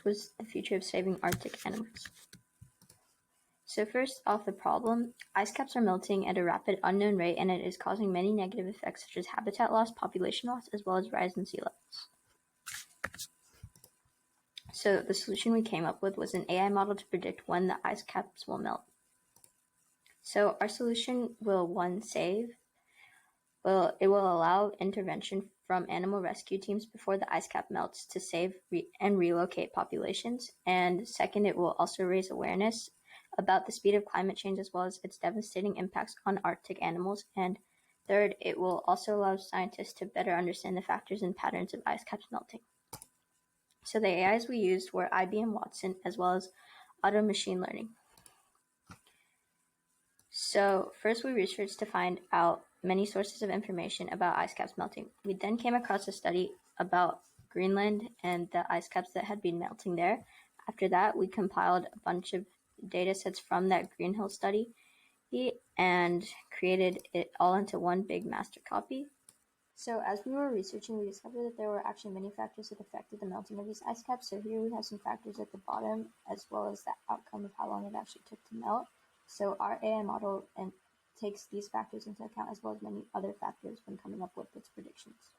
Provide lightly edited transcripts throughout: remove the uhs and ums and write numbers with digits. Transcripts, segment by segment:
was the future of saving Arctic animals. So first off, the problem, ice caps are melting at a rapid unknown rate, and it is causing many negative effects such as habitat loss, population loss, as well as rise in sea levels. So the solution we came up with was an AI model to predict when the ice caps will melt. So our solution will, it will allow intervention from animal rescue teams before the ice cap melts to save and relocate populations. And second, it will also raise awareness about the speed of climate change as well as its devastating impacts on Arctic animals. And third, it will also allow scientists to better understand the factors and patterns of ice caps melting. So the AIs we used were IBM Watson as well as auto machine learning. So first we researched to find out many sources of information about ice caps melting. We then came across a study about Greenland and the ice caps that had been melting there. After that, we compiled a bunch of data sets from that Greenhill study and created it all into one big master copy. So as we were researching, we discovered that there were actually many factors that affected the melting of these ice caps. So here we have some factors at the bottom, as well as the outcome of how long it actually took to melt. So our AI model takes these factors into account, as well as many other factors when coming up with its predictions.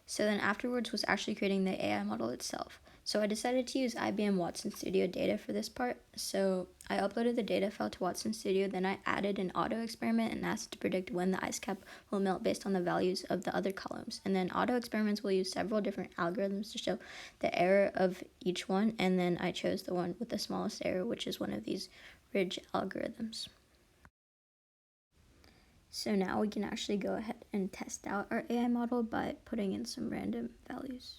So then afterwards was actually creating the AI model itself. So I decided to use IBM Watson Studio data for this part. So I uploaded the data file to Watson Studio, then I added an auto experiment and asked it to predict when the ice cap will melt based on the values of the other columns. And then auto experiments will use several different algorithms to show the error of each one, and then I chose the one with the smallest error, which is one of these ridge algorithms. So now we can actually go ahead and test out our AI model by putting in some random values.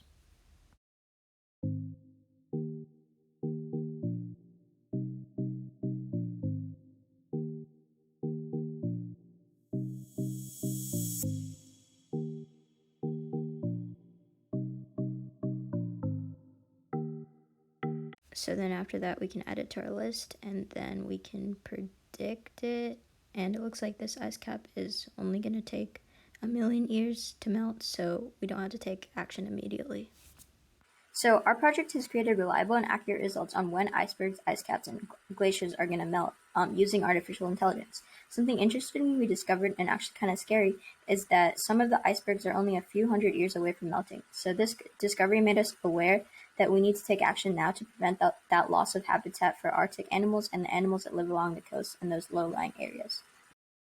So then after that we can add it to our list, and then we can predict it. And it looks like this ice cap is only going to take 1 million years to melt, so we don't have to take action immediately. So our project has created reliable and accurate results on when icebergs, ice caps, and glaciers are going to melt using artificial intelligence. Something interesting we discovered, and actually kind of scary, is that some of the icebergs are only a few hundred years away from melting. So this discovery made us aware that we need to take action now to prevent that loss of habitat for Arctic animals and the animals that live along the coast in those low-lying areas.